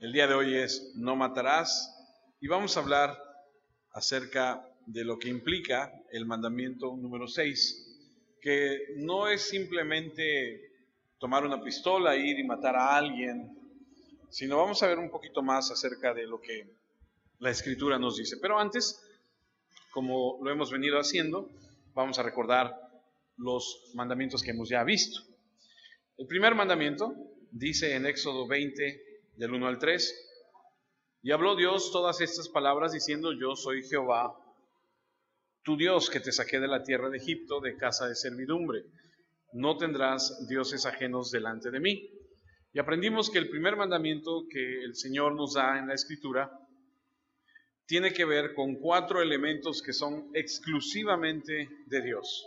El día de hoy es no matarás y vamos a hablar acerca de lo que implica el mandamiento número 6, que no es simplemente tomar una pistola, ir y matar a alguien, sino vamos a ver un poquito más acerca de lo que la Escritura nos dice. Pero antes, como lo hemos venido haciendo, vamos a recordar los mandamientos que hemos ya visto. El primer mandamiento dice en Éxodo 20, del 1 al 3, y habló Dios todas estas palabras diciendo: yo soy Jehová, tu Dios, que te saqué de la tierra de Egipto, de casa de servidumbre. No tendrás dioses ajenos delante de mí. Y aprendimos que el primer mandamiento que el Señor nos da en la Escritura tiene que ver con 4 elementos que son exclusivamente de Dios.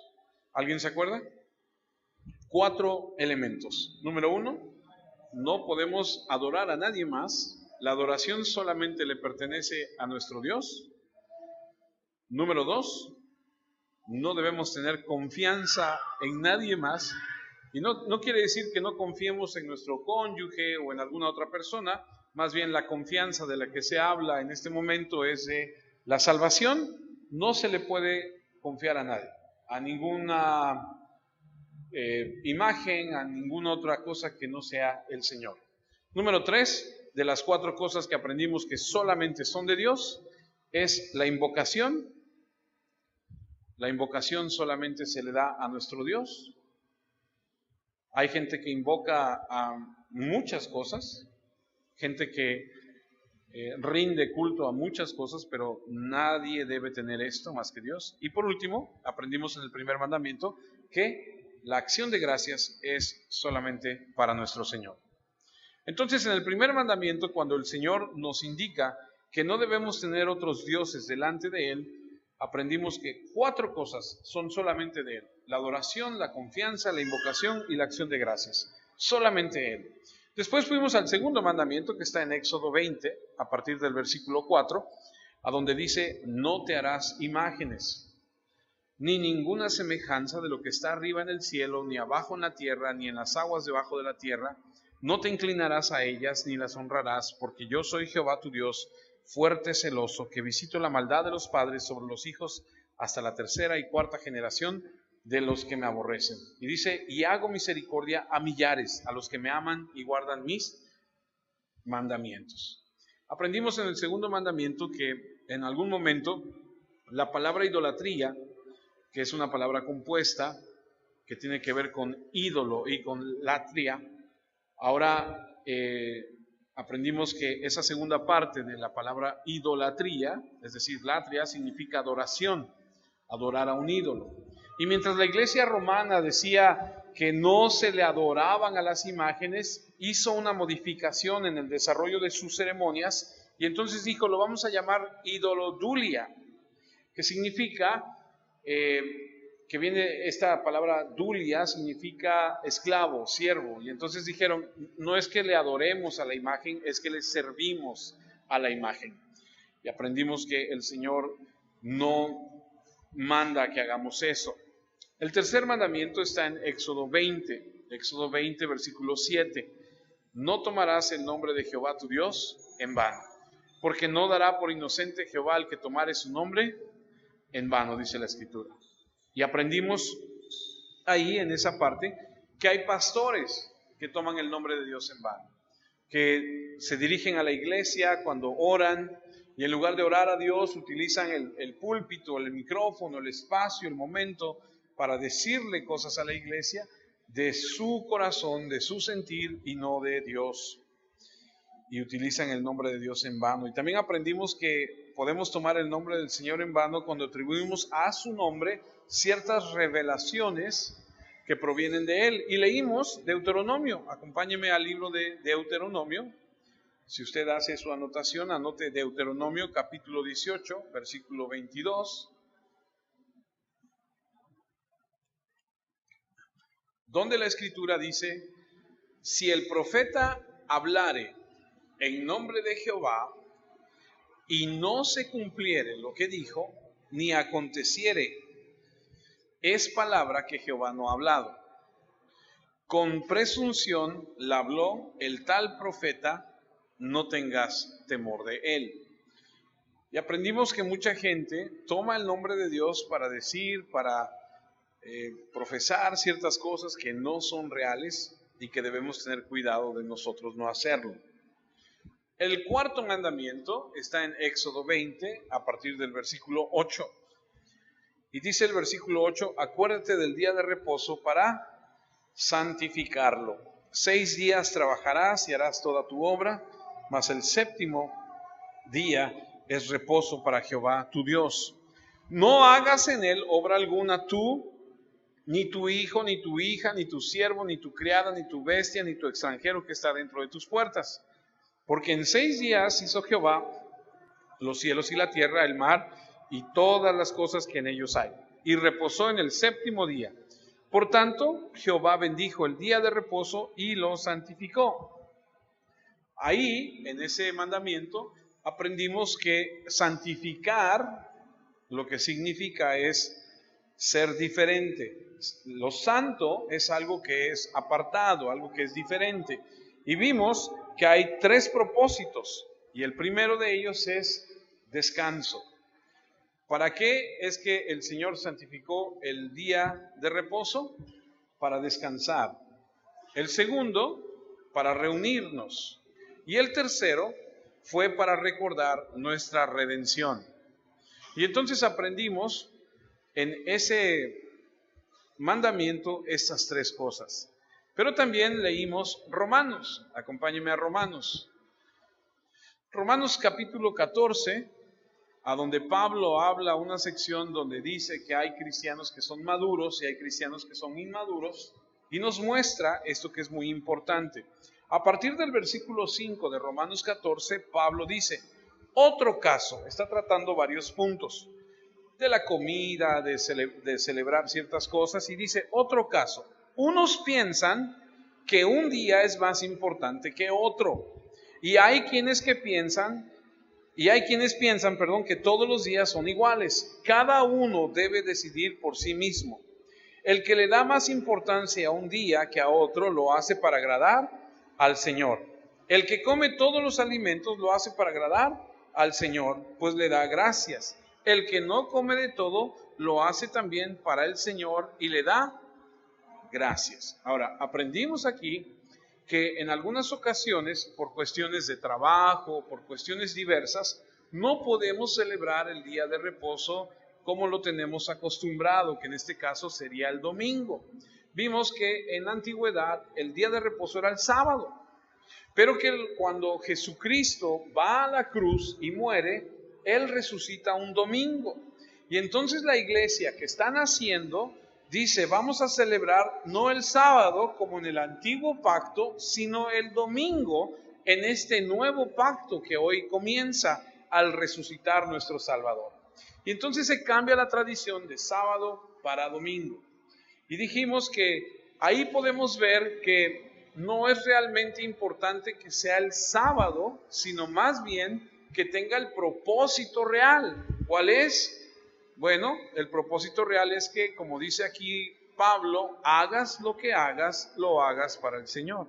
¿Alguien se acuerda? 4 elementos. Número 1, no podemos adorar a nadie más. La adoración solamente le pertenece a nuestro Dios. Número 2, no debemos tener confianza en nadie más. Y no quiere decir que no confiemos en nuestro cónyuge o en alguna otra persona. Más bien la confianza de la que se habla en este momento es de la salvación. No se le puede confiar a nadie, a ninguna imagen, a ninguna otra cosa que no sea el Señor. Número 3, de las 4 cosas que aprendimos que solamente son de Dios, es la invocación. La invocación solamente se le da a nuestro Dios. Hay gente que invoca a muchas cosas, gente que rinde culto a muchas cosas, pero nadie debe tener esto más que Dios. Y por último, aprendimos en el primer mandamiento que la acción de gracias es solamente para nuestro Señor. Entonces, en el primer mandamiento, cuando el Señor nos indica que no debemos tener otros dioses delante de Él, aprendimos que 4 cosas son solamente de Él: la adoración, la confianza, la invocación y la acción de gracias. Solamente Él. Después fuimos al segundo mandamiento, que está en Éxodo 20, a partir del versículo 4, a donde dice: no te harás imágenes, ni ninguna semejanza de lo que está arriba en el cielo, ni abajo en la tierra, ni en las aguas debajo de la tierra. No te inclinarás a ellas, ni las honrarás, porque yo soy Jehová tu Dios, fuerte, celoso, que visito la maldad de los padres sobre los hijos hasta la 3ª y 4ª generación de los que me aborrecen. Y dice: y hago misericordia a millares, a los que me aman y guardan mis mandamientos. Aprendimos en el segundo mandamiento que en algún momento la palabra idolatría, que es una palabra compuesta que tiene que ver con ídolo y con latria, ahora aprendimos que esa segunda parte de la palabra idolatría, es decir, latria, significa adoración, adorar a un ídolo. Y mientras la iglesia romana decía que no se le adoraban a las imágenes, hizo una modificación en el desarrollo de sus ceremonias y entonces dijo: lo vamos a llamar idolodulia, que significa, que viene esta palabra dulia, significa esclavo, siervo. Y entonces dijeron: no es que le adoremos a la imagen, es que le servimos a la imagen. Y aprendimos que el Señor no manda que hagamos eso. El tercer mandamiento está en Éxodo 20, versículo 7. No tomarás el nombre de Jehová tu Dios en vano, porque no dará por inocente Jehová al que tomare su nombre en vano, dice la Escritura. Y aprendimos ahí en esa parte que hay pastores que toman el nombre de Dios en vano, que se dirigen a la iglesia cuando oran y en lugar de orar a Dios utilizan el púlpito, el micrófono, el espacio, el momento para decirle cosas a la iglesia de su corazón, de su sentir y no de Dios. Y utilizan el nombre de Dios en vano. Y también aprendimos que podemos tomar el nombre del Señor en vano cuando atribuimos a su nombre ciertas revelaciones que provienen de Él. Y leímos Deuteronomio. Acompáñeme al libro de Deuteronomio. Si usted hace su anotación, anote Deuteronomio capítulo 18, versículo 22. Donde la Escritura dice: si el profeta hablare en nombre de Jehová y no se cumpliere lo que dijo, ni aconteciere, es palabra que Jehová no ha hablado. Con presunción la habló el tal profeta no tengas temor de él. Y aprendimos que mucha gente toma el nombre de Dios para decir, para profesar ciertas cosas que no son reales y que debemos tener cuidado de nosotros no hacerlo. El cuarto mandamiento está en Éxodo 20 a partir del versículo 8. Y dice el versículo 8, acuérdate del día de reposo para santificarlo. 6 días trabajarás y harás toda tu obra, mas el séptimo día es reposo para Jehová tu Dios. No hagas en él obra alguna tú, ni tu hijo, ni tu hija, ni tu siervo, ni tu criada, ni tu bestia, ni tu extranjero que está dentro de tus puertas. Porque en 6 días hizo Jehová los cielos y la tierra, el mar y todas las cosas que en ellos hay, y reposó en el séptimo día. Por tanto, Jehová bendijo el día de reposo y lo santificó. Ahí, en ese mandamiento, aprendimos que santificar lo que significa es ser diferente. Lo santo es algo que es apartado, algo que es diferente. Y vimos que hay 3 propósitos, y el primero de ellos es descanso. ¿Para qué es que el Señor santificó el día de reposo? Para descansar. El segundo, para reunirnos. Y el tercero fue para recordar nuestra redención. Y entonces aprendimos en ese mandamiento estas 3 cosas. Pero también leímos Romanos. Acompáñenme a Romanos. Romanos capítulo 14, a donde Pablo habla una sección donde dice que hay cristianos que son maduros y hay cristianos que son inmaduros, y nos muestra esto que es muy importante. A partir del versículo 5 de Romanos 14, Pablo dice, otro caso, está tratando varios puntos, de la comida, de celebrar ciertas cosas, y dice, otro caso, unos piensan que un día es más importante que otro, y hay quienes piensan, que todos los días son iguales. Cada uno debe decidir por sí mismo. El que le da más importancia a un día que a otro lo hace para agradar al Señor. El que come todos los alimentos lo hace para agradar al Señor, pues le da gracias. El que no come de todo lo hace también para el Señor y le da gracias. Ahora, aprendimos aquí que en algunas ocasiones, por cuestiones de trabajo, por cuestiones diversas, no podemos celebrar el día de reposo como lo tenemos acostumbrado, que en este caso sería el domingo. Vimos que en la antigüedad el día de reposo era el sábado, pero que cuando Jesucristo va a la cruz y muere, Él resucita un domingo. Y entonces la iglesia que está naciendo dice, vamos a celebrar no el sábado como en el antiguo pacto, sino el domingo en este nuevo pacto que hoy comienza al resucitar nuestro Salvador. Y entonces se cambia la tradición de sábado para domingo. Y dijimos que ahí podemos ver que no es realmente importante que sea el sábado, sino más bien que tenga el propósito real. ¿Cuál es? Bueno, el propósito real es que, como dice aquí Pablo, hagas lo que hagas, lo hagas para el Señor.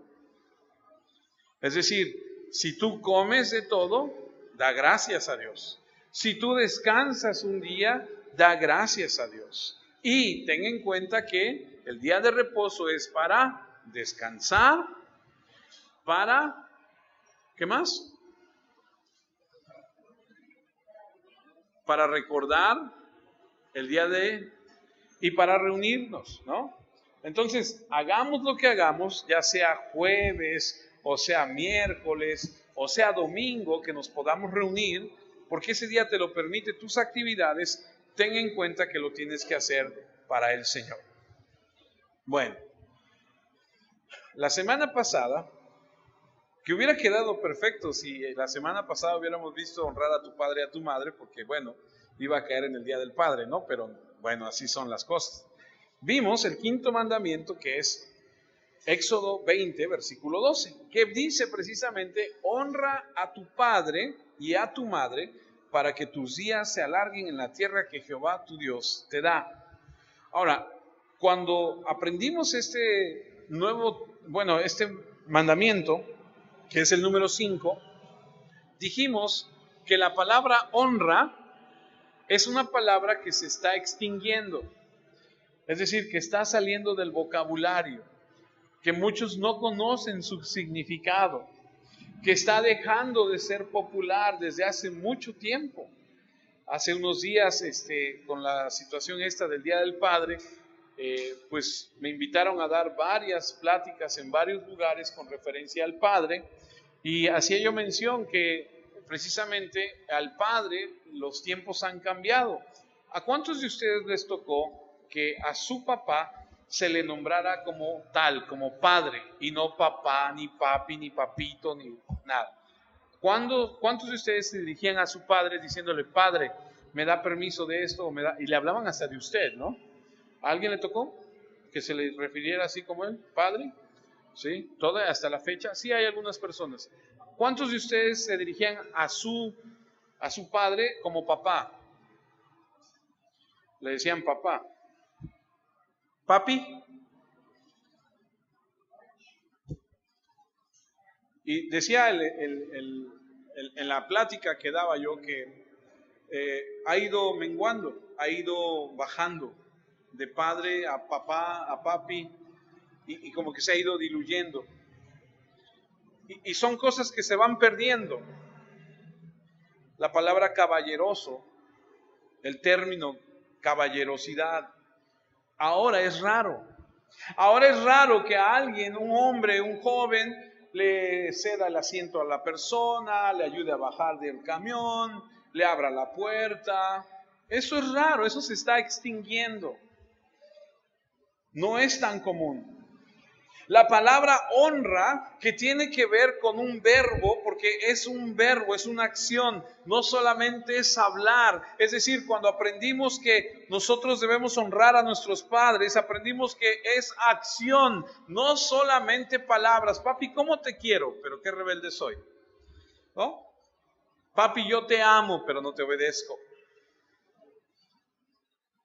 Es decir, si tú comes de todo, da gracias a Dios. Si tú descansas un día, da gracias a Dios. Y ten en cuenta que el día de reposo es para descansar, para, ¿qué más? Para recordar el día y para reunirnos, ¿no? Entonces, hagamos lo que hagamos, ya sea jueves, o sea miércoles, o sea domingo, que nos podamos reunir, porque ese día te lo permite tus actividades, ten en cuenta que lo tienes que hacer para el Señor. Bueno, la semana pasada, que hubiera quedado perfecto si la semana pasada hubiéramos visto honrar a tu padre y a tu madre, porque bueno, iba a caer en el Día del Padre, ¿no? Pero bueno, así son las cosas. Vimos el quinto mandamiento, que es Éxodo 20, versículo 12, que dice precisamente, honra a tu padre y a tu madre para que tus días se alarguen en la tierra que Jehová tu Dios te da. Ahora, cuando aprendimos este mandamiento, que es el número 5, dijimos que la palabra honra es una palabra que se está extinguiendo. Es decir, que está saliendo del vocabulario, que muchos no conocen su significado, que está dejando de ser popular desde hace mucho tiempo. Hace unos días, con la situación esta del Día del Padre, pues me invitaron a dar varias pláticas en varios lugares con referencia al Padre, y hacía yo mención que precisamente al Padre los tiempos han cambiado. ¿A cuántos de ustedes les tocó que a su papá se le nombrara como tal, como padre, y no papá, ni papi, ni papito, ni nada? ¿Cuántos de ustedes se dirigían a su padre diciéndole, padre, me da permiso de esto, y le hablaban hasta de usted, ¿no? ¿A alguien le tocó que se le refiriera así como él, padre? ¿Sí? Hasta la fecha, sí hay algunas personas. ¿Cuántos de ustedes se dirigían a su padre como papá? Le decían papá. Papi. Y decía en la plática que daba yo que ha ido menguando, ha ido bajando de padre a papá, a papi, y como que se ha ido diluyendo. Y son cosas que se van perdiendo. La palabra caballeroso, el término caballerosidad, ahora es raro. Ahora es raro que a alguien, un hombre, un joven, le ceda el asiento a la persona, le ayude a bajar del camión, le abra la puerta. Eso es raro, eso se está extinguiendo. No es tan común. La palabra honra, que tiene que ver con un verbo, porque es un verbo, es una acción, no solamente es hablar. Es decir, cuando aprendimos que nosotros debemos honrar a nuestros padres, aprendimos que es acción, no solamente palabras. Papi, ¿cómo te quiero? Pero qué rebelde soy, ¿no? Papi, yo te amo, pero no te obedezco.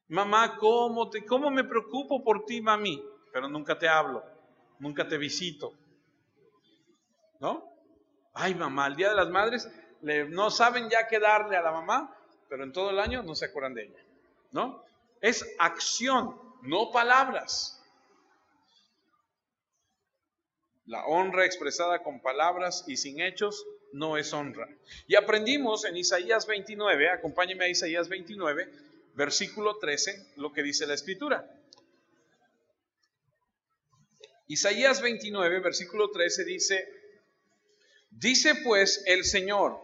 Mamá, ¿cómo me preocupo por ti, mami? Pero nunca te hablo. Nunca te visito, ¿no? Ay, mamá, el Día de las Madres no saben ya qué darle a la mamá, pero en todo el año no se acuerdan de ella, ¿no? Es acción, no palabras. La honra expresada con palabras y sin hechos no es honra. Y aprendimos en Isaías 29, acompáñenme a Isaías 29, versículo 13, lo que dice la Escritura. Isaías 29, versículo 13 dice pues el Señor.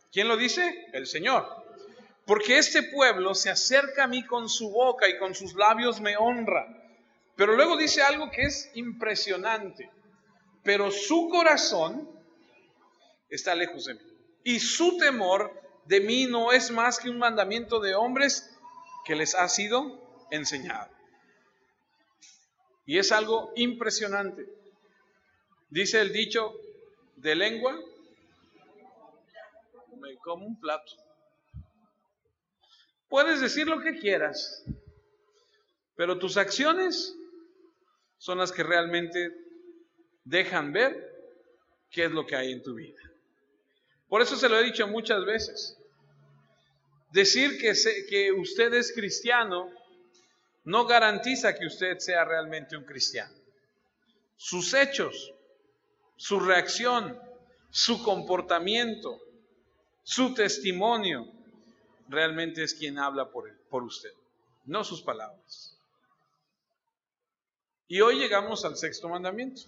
¿Quién lo dice? El Señor. Porque este pueblo se acerca a mí con su boca y con sus labios me honra. Pero luego dice algo que es impresionante. Pero su corazón está lejos de mí. Y su temor de mí no es más que un mandamiento de hombres que les ha sido enseñado. Y es algo impresionante. Dice el dicho, de lengua me como un plato. Puedes decir lo que quieras, pero tus acciones son las que realmente dejan ver qué es lo que hay en tu vida. Por eso se lo he dicho muchas veces. Decir que usted es cristiano no garantiza que usted sea realmente un cristiano. Sus hechos, su reacción, su comportamiento, su testimonio, realmente es quien habla por usted, no sus palabras. Y hoy llegamos al sexto mandamiento.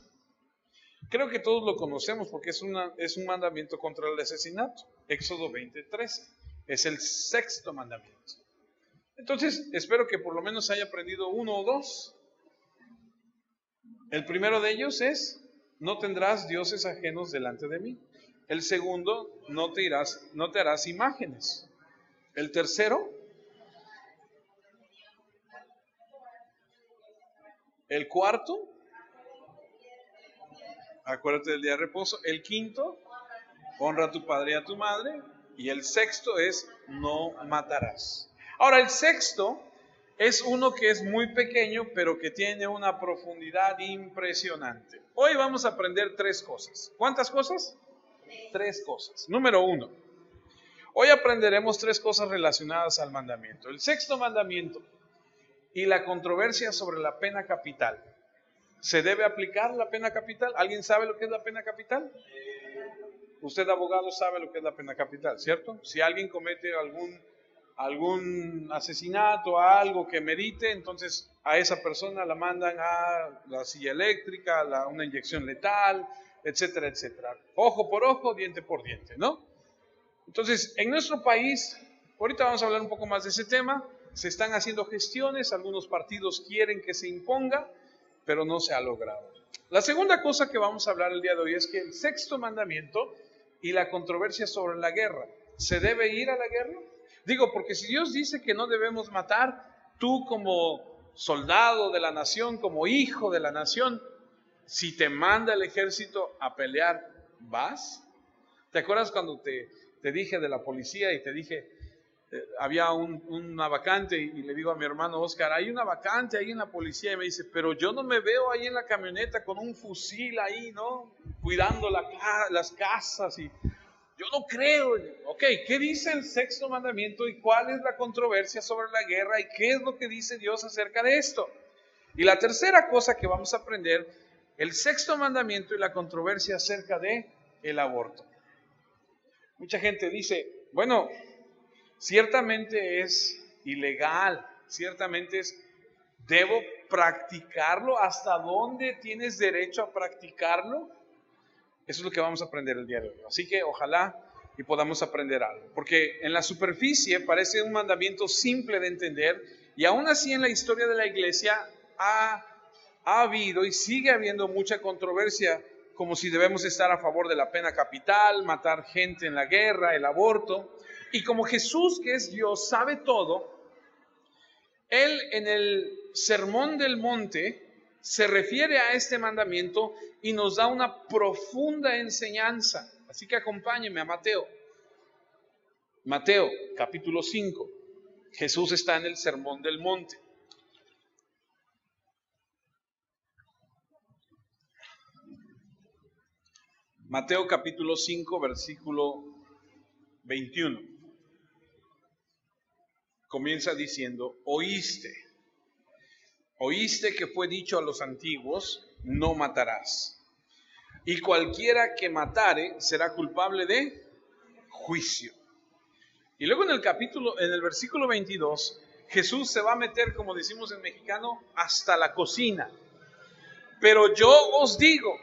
Creo que todos lo conocemos porque es un mandamiento contra el asesinato. Éxodo 20:13. Es el sexto mandamiento. Entonces, espero que por lo menos haya aprendido uno o dos. El primero de ellos es, no tendrás dioses ajenos delante de mí. El segundo, no te harás imágenes. El tercero, el cuarto, acuérdate del día de reposo. El quinto, honra a tu padre y a tu madre. Y el sexto es, no matarás. Ahora, el sexto es uno que es muy pequeño, pero que tiene una profundidad impresionante. Hoy vamos a aprender tres cosas. ¿Cuántas cosas? Tres cosas. Número uno, hoy aprenderemos tres cosas relacionadas al mandamiento. El sexto mandamiento y la controversia sobre la pena capital. ¿Se debe aplicar la pena capital? ¿Alguien sabe lo que es la pena capital? Usted, abogado, sabe lo que es la pena capital, ¿cierto? Si alguien comete algún asesinato, algo que merite, entonces a esa persona la mandan a la silla eléctrica, a una inyección letal, etcétera, etcétera. Ojo por ojo, diente por diente, ¿no? Entonces, en nuestro país, ahorita vamos a hablar un poco más de ese tema, se están haciendo gestiones, algunos partidos quieren que se imponga, pero no se ha logrado. La segunda cosa que vamos a hablar el día de hoy es que el sexto mandamiento y la controversia sobre la guerra. ¿Se debe ir a la guerra? Digo, porque si Dios dice que no debemos matar, tú como soldado de la nación, como hijo de la nación, si te manda el ejército a pelear, ¿vas? ¿Te acuerdas cuando te dije de la policía y te dije, había una vacante y le digo a mi hermano Oscar, hay una vacante ahí en la policía, y me dice, pero yo no me veo ahí en la camioneta con un fusil ahí, ¿no? Cuidando las casas, y yo no creo. Ok, ¿qué dice el sexto mandamiento y cuál es la controversia sobre la guerra y qué es lo que dice Dios acerca de esto? Y la tercera cosa que vamos a aprender, el sexto mandamiento y la controversia acerca de el aborto. Mucha gente dice, bueno, ciertamente es ilegal, ciertamente ¿debo practicarlo? ¿Hasta dónde tienes derecho a practicarlo? Eso es lo que vamos a aprender el día de hoy. Así que ojalá y podamos aprender algo. Porque en la superficie parece un mandamiento simple de entender, y aún así en la historia de la iglesia ha habido y sigue habiendo mucha controversia, como si debemos estar a favor de la pena capital, matar gente en la guerra, el aborto. Y como Jesús, que es Dios, sabe todo, Él en el Sermón del Monte se refiere a este mandamiento y nos da una profunda enseñanza. Así que acompáñenme a Mateo. Mateo, capítulo 5. Jesús está en el Sermón del Monte. Mateo capítulo 5, versículo 21. Comienza diciendo, oíste que fue dicho a los antiguos, no matarás. Y cualquiera que matare será culpable de juicio. Y luego en el versículo 22, Jesús se va a meter, como decimos en mexicano, hasta la cocina. Pero yo os digo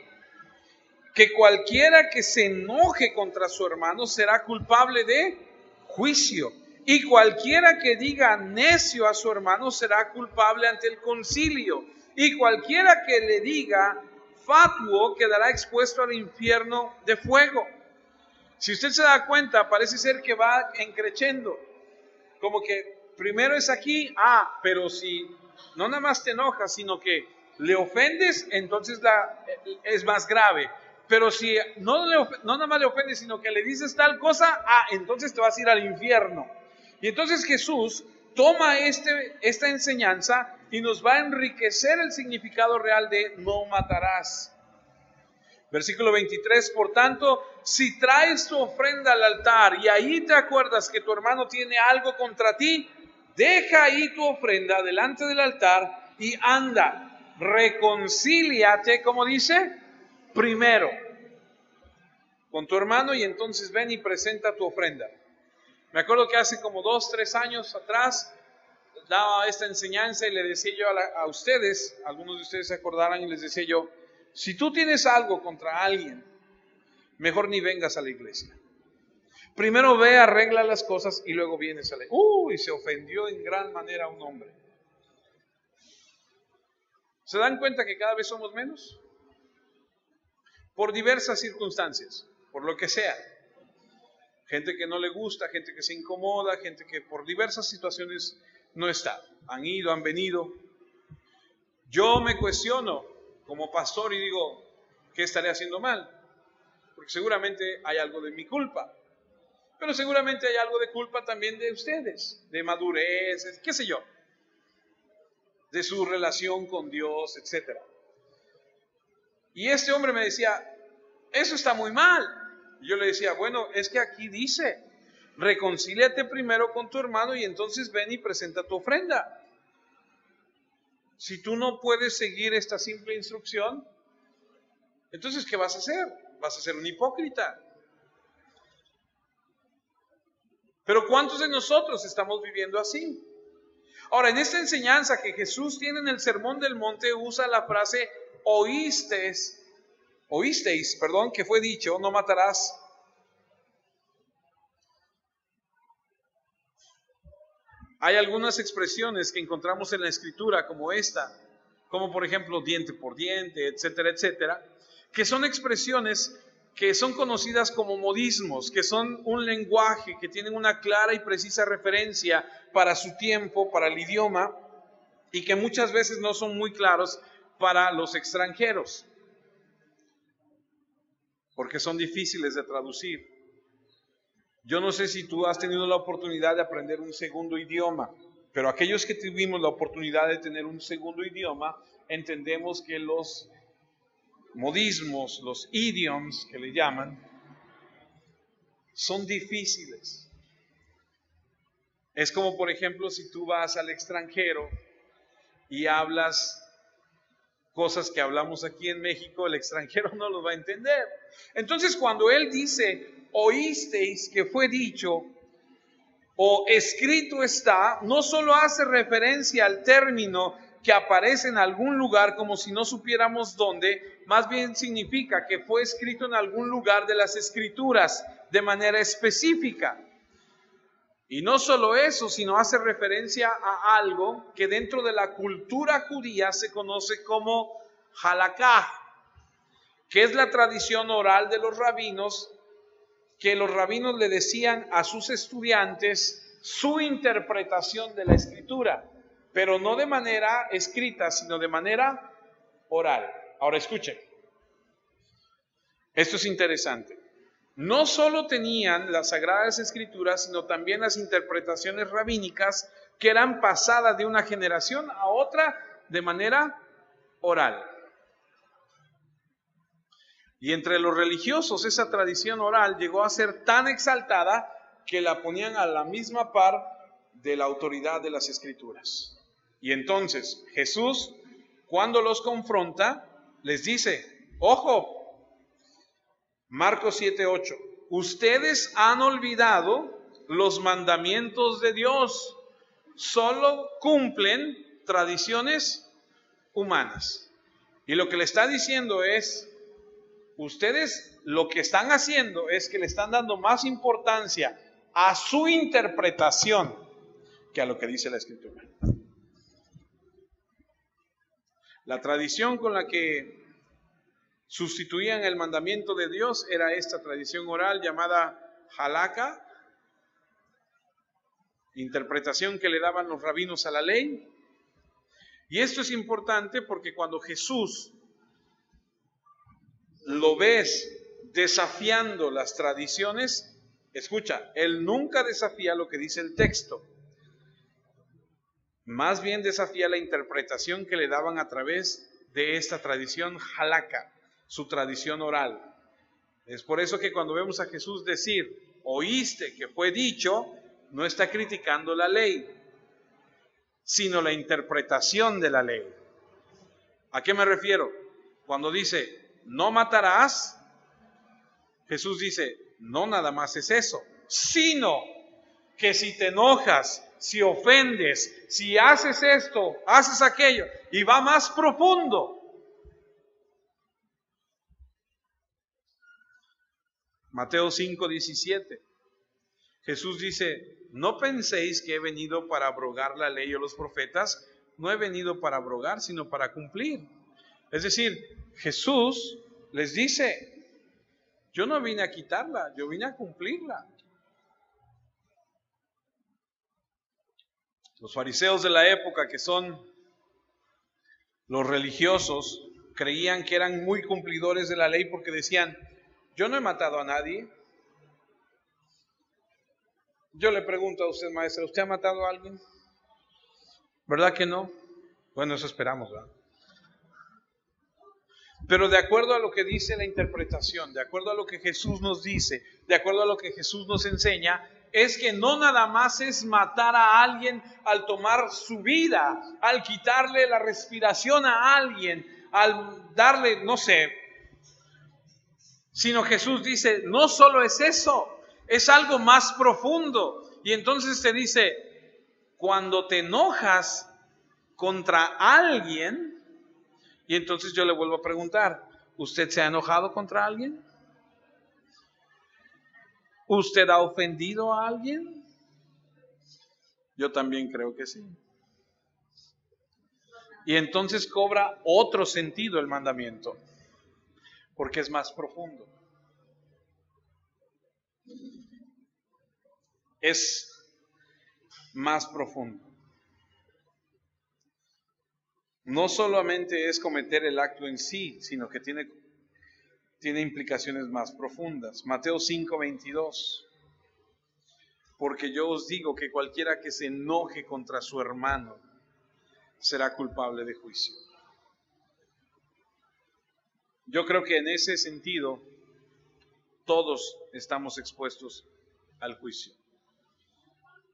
que cualquiera que se enoje contra su hermano será culpable de juicio. Y cualquiera que diga necio a su hermano será culpable ante el concilio. Y cualquiera que le diga fatuo quedará expuesto al infierno de fuego. Si usted se da cuenta, parece ser que va encrechendo. Como que primero es aquí, pero si no nada más te enojas, sino que le ofendes, entonces es más grave. Pero si no nada más le ofendes, sino que le dices tal cosa, entonces te vas a ir al infierno. Y entonces Jesús toma esta enseñanza y nos va a enriquecer el significado real de no matarás. Versículo 23, por tanto, si traes tu ofrenda al altar y ahí te acuerdas que tu hermano tiene algo contra ti, deja ahí tu ofrenda delante del altar y anda, reconcíliate, como dice, primero con tu hermano y entonces ven y presenta tu ofrenda. Me acuerdo que hace como 2, 3 años atrás daba esta enseñanza y le decía yo a ustedes, algunos de ustedes se acordarán, y les decía yo, si tú tienes algo contra alguien, mejor ni vengas a la iglesia. Primero ve, arregla las cosas y luego vienes a la iglesia. Y se ofendió en gran manera a un hombre. ¿Se dan cuenta que cada vez somos menos? Por diversas circunstancias, por lo que sea. Gente que no le gusta, gente que se incomoda, gente que por diversas situaciones no está. Han ido, han venido. Yo me cuestiono como pastor y digo, ¿qué estaré haciendo mal? Porque seguramente hay algo de mi culpa. Pero seguramente hay algo de culpa también de ustedes, de madurez, qué sé yo, de su relación con Dios, etc. Y este hombre me decía, eso está muy mal. Y yo le decía, bueno, es que aquí dice, reconcíliate primero con tu hermano y entonces ven y presenta tu ofrenda. Si tú no puedes seguir esta simple instrucción, entonces ¿qué vas a hacer? Vas a ser un hipócrita. Pero ¿cuántos de nosotros estamos viviendo así? Ahora, en esta enseñanza que Jesús tiene en el Sermón del Monte, usa la frase oísteis, que fue dicho, no matarás. Hay algunas expresiones que encontramos en la Escritura como esta, como por ejemplo diente por diente, etcétera, etcétera, que son expresiones que son conocidas como modismos, que son un lenguaje que tienen una clara y precisa referencia para su tiempo, para el idioma, y que muchas veces no son muy claros para los extranjeros, porque son difíciles de traducir. Yo no sé si tú has tenido la oportunidad de aprender un segundo idioma, pero aquellos que tuvimos la oportunidad de tener un segundo idioma, entendemos que los modismos, los idioms que le llaman, son difíciles. Es como, por ejemplo, si tú vas al extranjero y hablas cosas que hablamos aquí en México, el extranjero no los va a entender. Entonces, cuando él dice, oísteis que fue dicho, o escrito está, no solo hace referencia al término que aparece en algún lugar como si no supiéramos dónde, más bien significa que fue escrito en algún lugar de las Escrituras de manera específica. Y no solo eso, sino hace referencia a algo que dentro de la cultura judía se conoce como halakha, que es la tradición oral de los rabinos, que los rabinos le decían a sus estudiantes su interpretación de la Escritura, pero no de manera escrita, sino de manera oral. Ahora escuchen, esto es interesante. No solo tenían las Sagradas Escrituras, sino también las interpretaciones rabínicas que eran pasadas de una generación a otra de manera oral. Y entre los religiosos esa tradición oral llegó a ser tan exaltada que la ponían a la misma par de la autoridad de las Escrituras. Y entonces Jesús, cuando los confronta, les dice, ojo, Marcos 7:8, ustedes han olvidado los mandamientos de Dios, solo cumplen tradiciones humanas. Y lo que le está diciendo es, ustedes lo que están haciendo es que le están dando más importancia a su interpretación que a lo que dice la Escritura. La tradición con la que sustituían el mandamiento de Dios era esta tradición oral llamada halakha, interpretación que le daban los rabinos a la ley. Y esto es importante porque cuando Jesús lo ves desafiando las tradiciones, escucha, él nunca desafía lo que dice el texto, más bien desafía la interpretación que le daban a través de esta tradición halakha, su tradición oral. Es por eso que cuando vemos a Jesús decir, oíste que fue dicho, no está criticando la ley, sino la interpretación de la ley. ¿A qué me refiero? Cuando dice, no matarás, Jesús dice, no nada más es eso, sino que si te enojas, si ofendes, si haces esto, haces aquello, y va más profundo. Mateo 5:17. Jesús dice, no penséis que he venido para abrogar la ley o los profetas, no he venido para abrogar, sino para cumplir. Es decir, Jesús les dice, yo no vine a quitarla, yo vine a cumplirla. Los fariseos de la época, que son los religiosos, creían que eran muy cumplidores de la ley porque decían, yo no he matado a nadie. Yo le pregunto a usted, maestra, ¿usted ha matado a alguien? ¿Verdad que no? Bueno, eso esperamos, ¿verdad? Pero de acuerdo a lo que dice la interpretación, de acuerdo a lo que Jesús nos dice, de acuerdo a lo que Jesús nos enseña, es que no nada más es matar a alguien al tomar su vida, al quitarle la respiración a alguien, al darle, no sé, sino Jesús dice, no solo es eso, es algo más profundo. Y entonces te dice, cuando te enojas contra alguien, y entonces yo le vuelvo a preguntar, ¿usted se ha enojado contra alguien? ¿Usted ha ofendido a alguien? Yo también creo que sí. Y entonces cobra otro sentido el mandamiento, porque es más profundo. Es más profundo. No solamente es cometer el acto en sí, sino que tiene implicaciones más profundas. Mateo 5:22. Porque yo os digo que cualquiera que se enoje contra su hermano será culpable de juicio. Yo creo que en ese sentido todos estamos expuestos al juicio.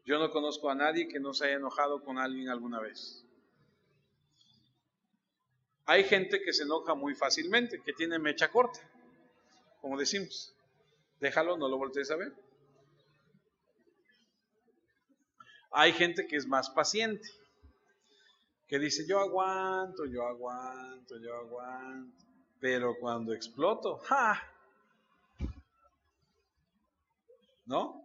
Yo no conozco a nadie que no se haya enojado con alguien alguna vez. Hay gente que se enoja muy fácilmente, que tiene mecha corta, como decimos. Déjalo, no lo voltees a ver. Hay gente que es más paciente, que dice, yo aguanto, pero cuando exploto, ¡ja! ¿No?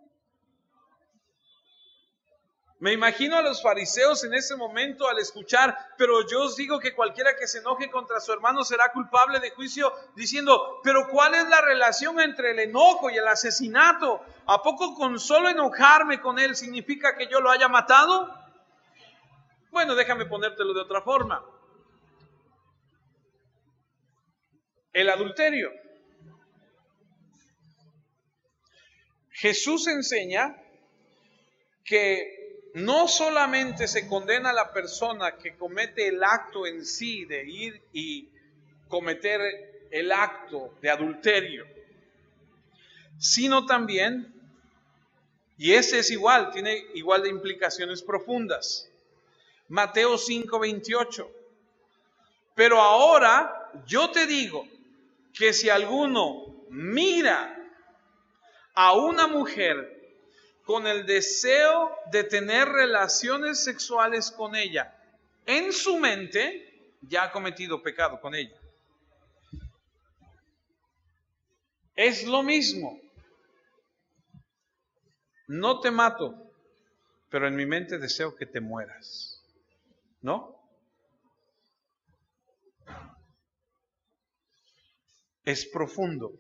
Me imagino a los fariseos en ese momento al escuchar, pero yo os digo que cualquiera que se enoje contra su hermano será culpable de juicio, diciendo, pero ¿cuál es la relación entre el enojo y el asesinato? ¿A poco con solo enojarme con él significa que yo lo haya matado? Bueno, déjame ponértelo de otra forma. El adulterio. Jesús enseña que no solamente se condena a la persona que comete el acto en sí de ir y cometer el acto de adulterio, sino también, y ese es igual, tiene igual de implicaciones profundas. Mateo 5:28. Pero ahora yo te digo que si alguno mira a una mujer con el deseo de tener relaciones sexuales con ella, en su mente ya ha cometido pecado con ella. Es lo mismo. No te mato, pero en mi mente deseo que te mueras. ¿No? Es profundo.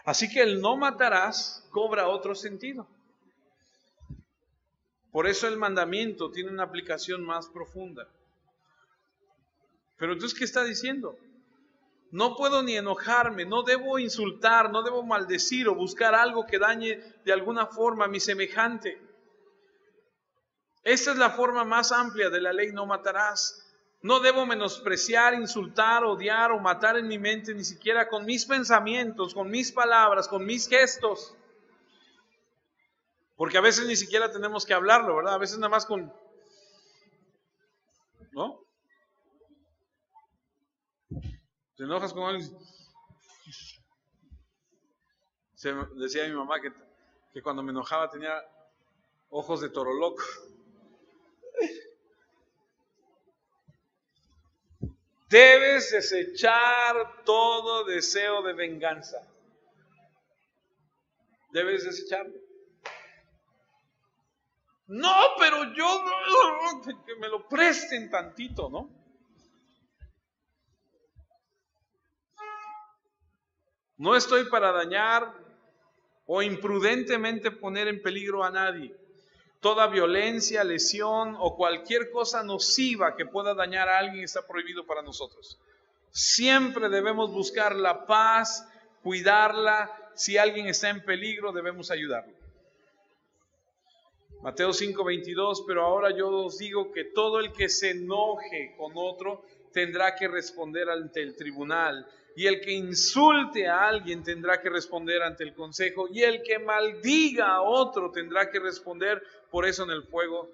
Así que el no matarás cobra otro sentido. Por eso el mandamiento tiene una aplicación más profunda. Pero entonces, ¿qué está diciendo? No puedo ni enojarme, no debo insultar, no debo maldecir o buscar algo que dañe de alguna forma a mi semejante. Esa es la forma más amplia de la ley, no matarás. No debo menospreciar, insultar, odiar o matar en mi mente, ni siquiera con mis pensamientos, con mis palabras, con mis gestos. Porque a veces ni siquiera tenemos que hablarlo, ¿verdad? A veces nada más con, ¿no? Te enojas con alguien. Decía mi mamá que cuando me enojaba tenía ojos de toro loco. Debes desechar todo deseo de venganza. Debes desecharlo. No, pero yo que me lo presten tantito, ¿no? No estoy para dañar o imprudentemente poner en peligro a nadie. Toda violencia, lesión o cualquier cosa nociva que pueda dañar a alguien está prohibido para nosotros. Siempre debemos buscar la paz, cuidarla. Si alguien está en peligro, debemos ayudarlo. Mateo 5:22, pero ahora yo os digo que todo el que se enoje con otro tendrá que responder ante el tribunal, y el que insulte a alguien tendrá que responder ante el consejo, y el que maldiga a otro tendrá que responder por eso en el fuego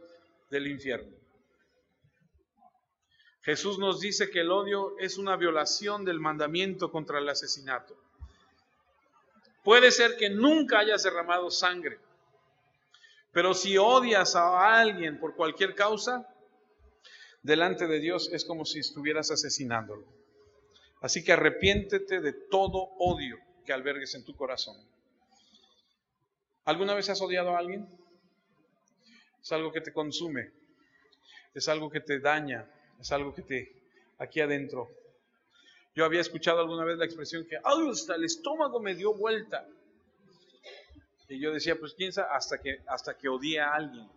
del infierno. Jesús nos dice que el odio es una violación del mandamiento contra el asesinato. Puede ser que nunca hayas derramado sangre, pero si odias a alguien por cualquier causa, delante de Dios es como si estuvieras asesinándolo. Así que arrepiéntete de todo odio que albergues en tu corazón. ¿Alguna vez has odiado a alguien? Es algo que te consume, es algo que te daña, es algo que te, aquí adentro. Yo había escuchado alguna vez la expresión que, ¡ay, hasta el estómago me dio vuelta! Y yo decía, pues quién sabe, hasta que odié a alguien.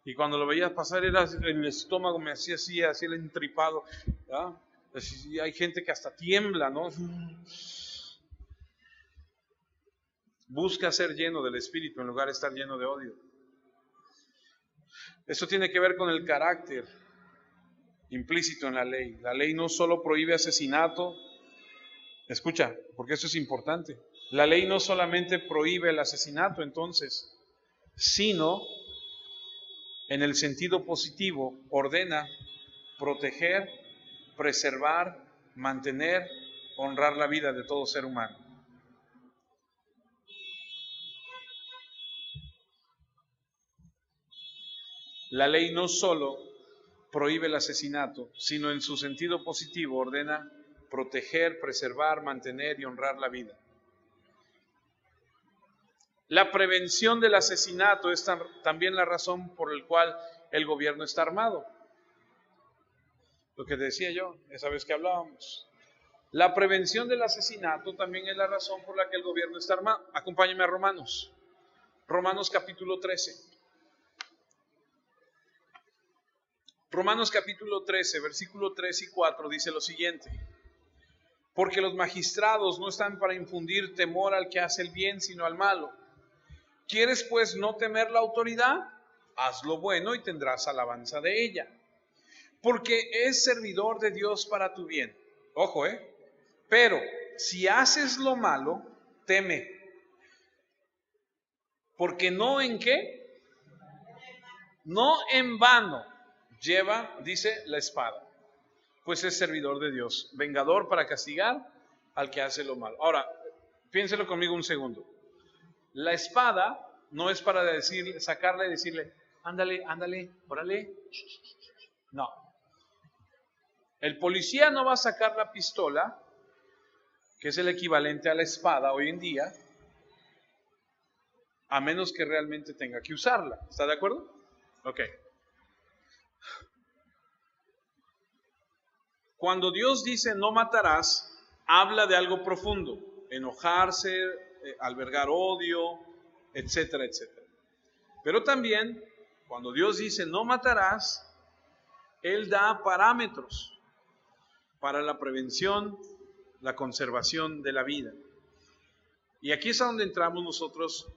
Y cuando lo veía pasar, era el estómago me hacía así el entripado. ¿Ya? Y hay gente que hasta tiembla, ¿no? Busca ser lleno del Espíritu en lugar de estar lleno de odio. Eso tiene que ver con el carácter implícito en la ley. La ley no solo prohíbe asesinato, escucha, porque eso es importante. La ley no solamente prohíbe el asesinato, entonces, sino, en el sentido positivo, ordena proteger, preservar, mantener, honrar la vida de todo ser humano. La ley no solo prohíbe el asesinato, sino en su sentido positivo ordena proteger, preservar, mantener y honrar la vida. La prevención del asesinato es también la razón por la cual el gobierno está armado. Lo que decía yo, esa vez que hablábamos. La prevención del asesinato también es la razón por la que el gobierno está armado. Acompáñenme a Romanos. Romanos capítulo 13. Romanos capítulo 13, versículo 3 y 4 dice lo siguiente. Porque los magistrados no están para infundir temor al que hace el bien, sino al malo. ¿Quieres pues no temer la autoridad? Haz lo bueno y tendrás alabanza de ella. Porque es servidor de Dios para tu bien. Ojo, pero si haces lo malo, teme. Porque no en qué, no en vano lleva, dice, la espada. Pues es servidor de Dios, vengador para castigar al que hace lo malo. Ahora, piénselo conmigo un segundo. La espada no es para sacarla y decirle, ándale, órale. No. El policía no va a sacar la pistola, que es el equivalente a la espada hoy en día, a menos que realmente tenga que usarla. ¿Está de acuerdo? Ok. Cuando Dios dice no matarás, habla de algo profundo, enojarse, albergar odio, etcétera, etcétera. Pero también, cuando Dios dice no matarás, Él da parámetros para la prevención, la conservación de la vida. Y aquí es a donde entramos nosotros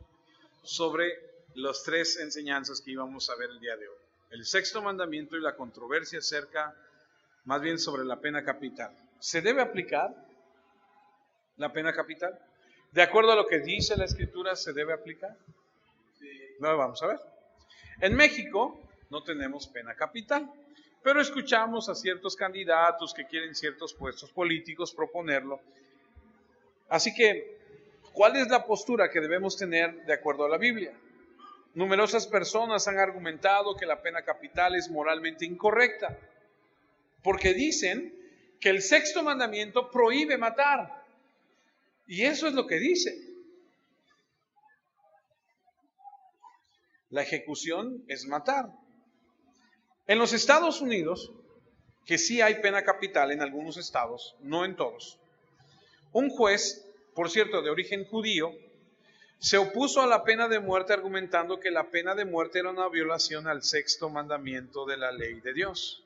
sobre las tres enseñanzas que íbamos a ver el día de hoy. El sexto mandamiento y la controversia acerca, más bien sobre la pena capital. ¿Se debe aplicar la pena capital? ¿De acuerdo a lo que dice la Escritura, se debe aplicar? Sí. No, vamos a ver. En México no tenemos pena capital, pero escuchamos a ciertos candidatos que quieren ciertos puestos políticos proponerlo. Así que, ¿cuál es la postura que debemos tener de acuerdo a la Biblia? Numerosas personas han argumentado que la pena capital es moralmente incorrecta, porque dicen que el sexto mandamiento prohíbe matar. Y eso es lo que dice. La ejecución es matar. En los Estados Unidos, que sí hay pena capital en algunos estados, no en todos, un juez, por cierto, de origen judío, se opuso a la pena de muerte argumentando que la pena de muerte era una violación al sexto mandamiento de la ley de Dios.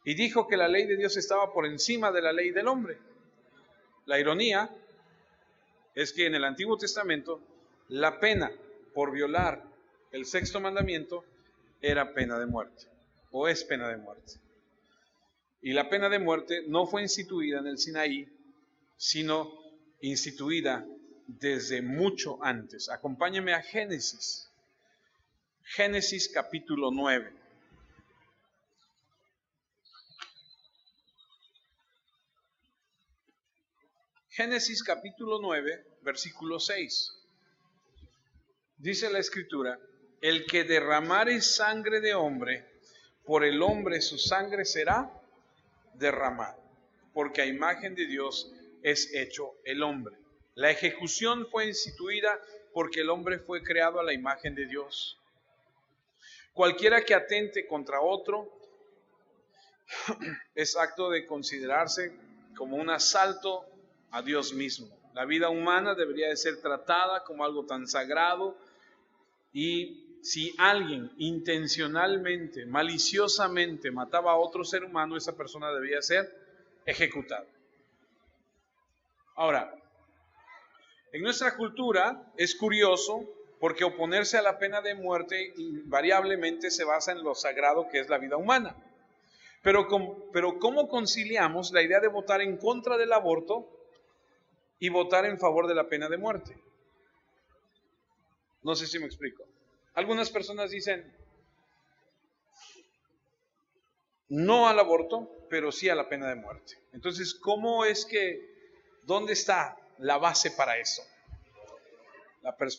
Y dijo que la ley de Dios estaba por encima de la ley del hombre. La ironía es que en el Antiguo Testamento la pena por violar el sexto mandamiento era pena de muerte, o es pena de muerte. Y la pena de muerte no fue instituida en el Sinaí, sino instituida desde mucho antes. Acompáñame a Génesis. Génesis capítulo 9. Génesis capítulo 9, versículo 6. Dice la Escritura: el que derramare sangre de hombre, por el hombre su sangre será derramada, porque a imagen de Dios es hecho el hombre. La ejecución fue instituida porque el hombre fue creado a la imagen de Dios. Cualquiera que atente contra otro es acto de considerarse como un asalto a Dios mismo. La vida humana debería de ser tratada como algo tan sagrado, y si alguien intencionalmente, maliciosamente mataba a otro ser humano, esa persona debía ser ejecutada. Ahora, en nuestra cultura es curioso porque oponerse a la pena de muerte invariablemente se basa en lo sagrado que es la vida humana. Pero ¿cómo conciliamos la idea de votar en contra del aborto y votar en favor de la pena de muerte? No sé si me explico. Algunas personas dicen no al aborto, pero sí a la pena de muerte. Entonces, ¿dónde está la base para eso?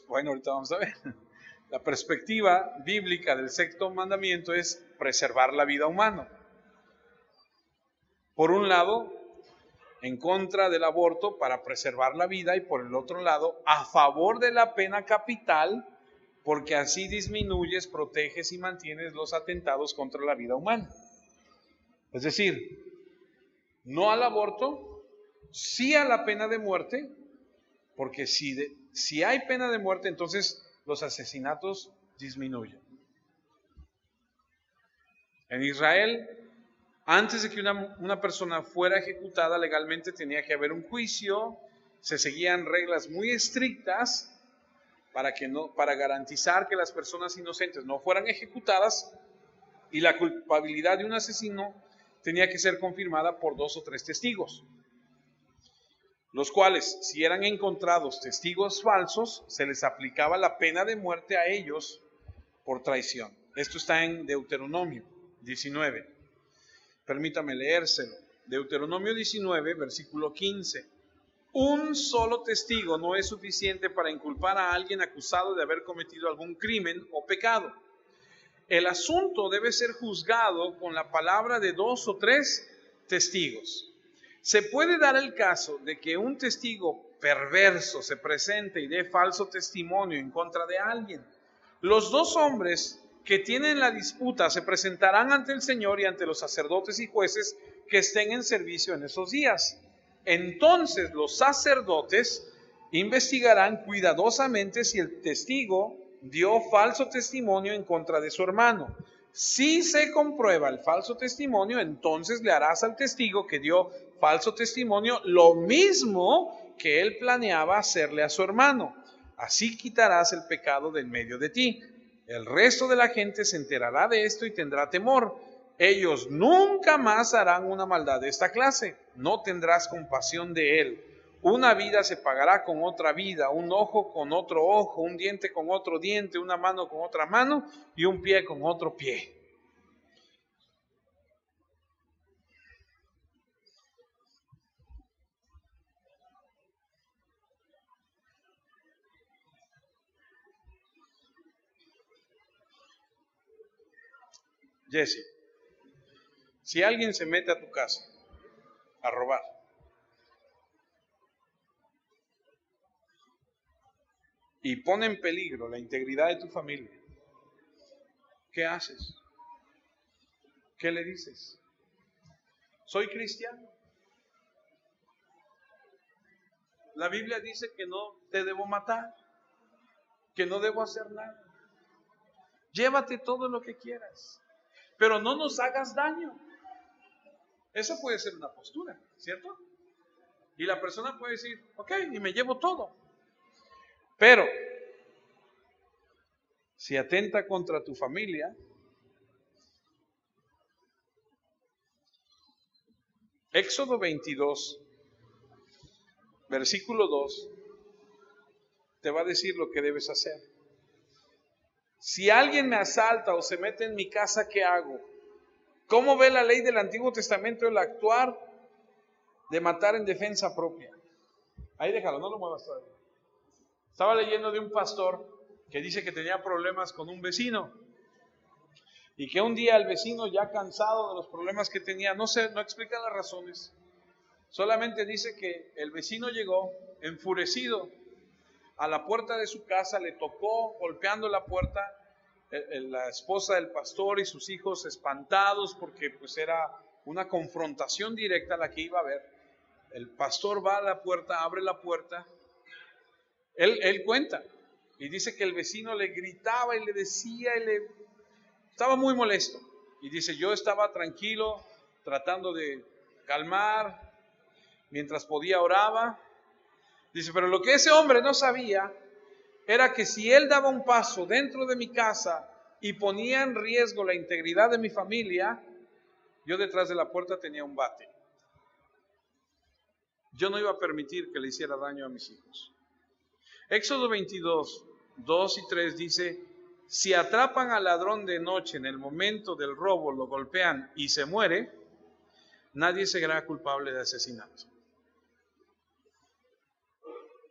Bueno, ahorita vamos a ver. La perspectiva bíblica del sexto mandamiento es preservar la vida humana. Por un lado, en contra del aborto para preservar la vida, y por el otro lado, a favor de la pena capital, porque así disminuyes, proteges y mantienes los atentados contra la vida humana. Es decir, no al aborto, sí a la pena de muerte, porque si hay pena de muerte, entonces los asesinatos disminuyen. En Israel, antes de que una persona fuera ejecutada legalmente, tenía que haber un juicio, se seguían reglas muy estrictas para garantizar que las personas inocentes no fueran ejecutadas, y la culpabilidad de un asesino tenía que ser confirmada por 2 o 3 testigos, los cuales, si eran encontrados testigos falsos, se les aplicaba la pena de muerte a ellos por traición. Esto está en Deuteronomio 19. Permítame leérselo. Deuteronomio 19, versículo 15. Un solo testigo no es suficiente para inculpar a alguien acusado de haber cometido algún crimen o pecado. El asunto debe ser juzgado con la palabra de 2 o 3 testigos. Se puede dar el caso de que un testigo perverso se presente y dé falso testimonio en contra de alguien. Los 2 hombres que tienen la disputa se presentarán ante el Señor y ante los sacerdotes y jueces que estén en servicio en esos días. Entonces los sacerdotes investigarán cuidadosamente si el testigo dio falso testimonio en contra de su hermano. Si se comprueba el falso testimonio, entonces le harás al testigo que dio falso testimonio lo mismo que él planeaba hacerle a su hermano. Así quitarás el pecado del medio de ti. El resto de la gente se enterará de esto y tendrá temor. Ellos nunca más harán una maldad de esta clase. No tendrás compasión de él. Una vida se pagará con otra vida, un ojo con otro ojo, un diente con otro diente, una mano con otra mano y un pie con otro pie. Jesse, si alguien se mete a tu casa a robar, y pone en peligro la integridad de tu familia, ¿qué haces? ¿Qué le dices? ¿Soy cristiano? La Biblia dice que no te debo matar, que no debo hacer nada. Llévate todo lo que quieras, pero no nos hagas daño. Esa puede ser una postura, ¿cierto? Y la persona puede decir, ok, y me llevo todo. Pero si atenta contra tu familia, Éxodo 22, versículo 2, te va a decir lo que debes hacer. Si alguien me asalta o se mete en mi casa, ¿qué hago? ¿Cómo ve la ley del Antiguo Testamento el actuar de matar en defensa propia? Ahí déjalo, no lo muevas todavía. Estaba leyendo de un pastor que dice que tenía problemas con un vecino y que un día el vecino, ya cansado de los problemas que tenía, no explica las razones, solamente dice que el vecino llegó enfurecido a la puerta de su casa, le tocó golpeando la puerta, la esposa del pastor y sus hijos espantados porque pues era una confrontación directa la que iba a haber. El pastor va a la puerta, abre la puerta, él cuenta y dice que el vecino le gritaba y le decía estaba muy molesto y dice, yo estaba tranquilo tratando de calmar, mientras podía oraba. Dice, pero lo que ese hombre no sabía era que si él daba un paso dentro de mi casa y ponía en riesgo la integridad de mi familia, yo detrás de la puerta tenía un bate. Yo no iba a permitir que le hiciera daño a mis hijos. Éxodo 22, 2 y 3 dice, si atrapan al ladrón de noche en el momento del robo, lo golpean y se muere, nadie será culpable de asesinato.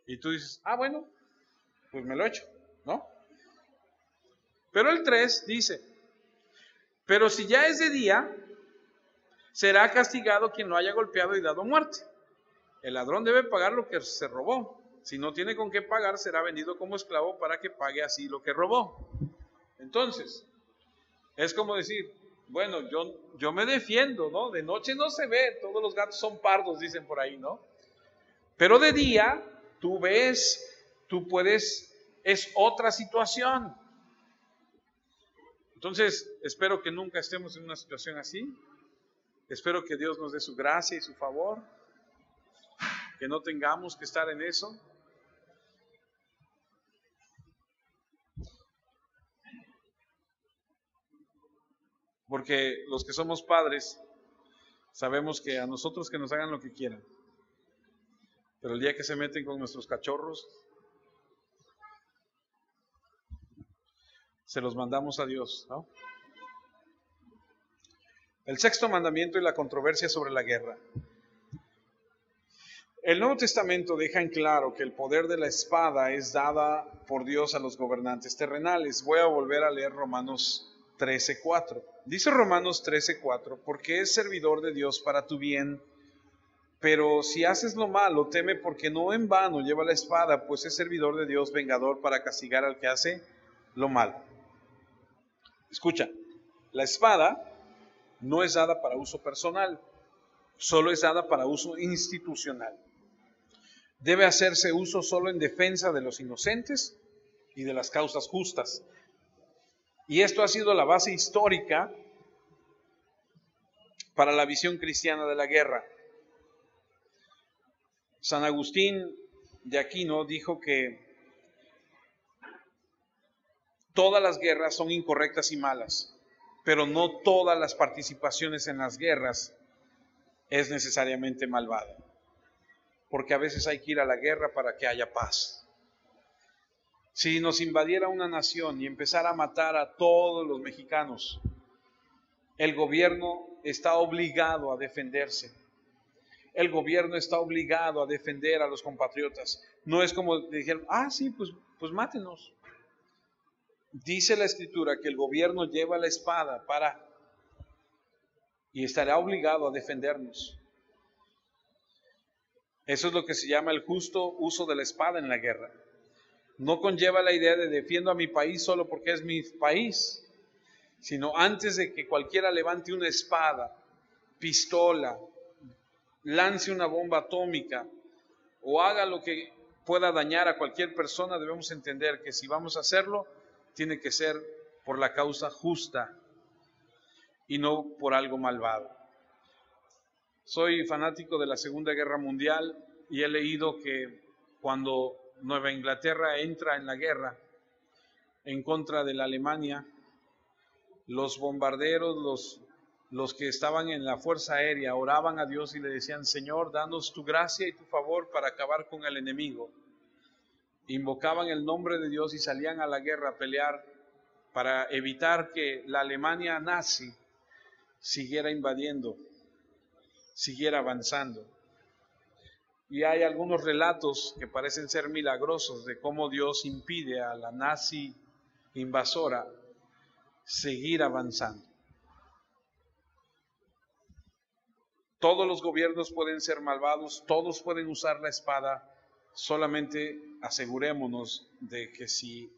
Y tú dices, bueno, pues me lo echo, ¿no? Pero el 3 dice, pero si ya es de día, será castigado quien lo haya golpeado y dado muerte. El ladrón debe pagar lo que se robó. Si no tiene con qué pagar, será vendido como esclavo para que pague así lo que robó. Entonces, es como decir, bueno, yo me defiendo, ¿no? De noche no se ve, todos los gatos son pardos, dicen por ahí, ¿no? Pero de día, tú ves, tú puedes, es otra situación. Entonces, espero que nunca estemos en una situación así. Espero que Dios nos dé su gracia y su favor, que no tengamos que estar en eso. Porque los que somos padres sabemos que a nosotros que nos hagan lo que quieran, pero el día que se meten con nuestros cachorros, se los mandamos a Dios, ¿no? El sexto mandamiento y la controversia sobre la guerra. El Nuevo Testamento deja en claro que el poder de la espada es dada por Dios a los gobernantes terrenales. Voy a volver a leer Romanos 13:4. Dice Romanos 13:4, porque es servidor de Dios para tu bien, pero si haces lo malo, teme porque no en vano lleva la espada, pues es servidor de Dios, vengador para castigar al que hace lo malo. Escucha, la espada no es dada para uso personal, solo es dada para uso institucional. Debe hacerse uso solo en defensa de los inocentes y de las causas justas. Y esto ha sido la base histórica para la visión cristiana de la guerra. San Agustín de Aquino dijo que todas las guerras son incorrectas y malas, pero no todas las participaciones en las guerras es necesariamente malvada, porque a veces hay que ir a la guerra para que haya paz. Si nos invadiera una nación y empezara a matar a todos los mexicanos, el gobierno está obligado a defenderse. El gobierno está obligado a defender a los compatriotas. No es como dijeron, sí, pues mátenos. Dice la Escritura que el gobierno lleva la espada y estará obligado a defendernos. Eso es lo que se llama el justo uso de la espada en la guerra. No conlleva la idea de defiendo a mi país solo porque es mi país, sino antes de que cualquiera levante una espada, pistola, lance una bomba atómica o haga lo que pueda dañar a cualquier persona, debemos entender que si vamos a hacerlo, tiene que ser por la causa justa y no por algo malvado. Soy fanático de la Segunda Guerra Mundial y he leído que cuando Nueva Inglaterra entra en la guerra en contra de la Alemania, los bombarderos, los los que estaban en la Fuerza Aérea oraban a Dios y le decían: Señor, danos tu gracia y tu favor para acabar con el enemigo. Invocaban el nombre de Dios y salían a la guerra a pelear para evitar que la Alemania nazi siguiera invadiendo, siguiera avanzando. Y hay algunos relatos que parecen ser milagrosos de cómo Dios impide a la nazi invasora seguir avanzando. Todos los gobiernos pueden ser malvados, todos pueden usar la espada, solamente asegurémonos de que si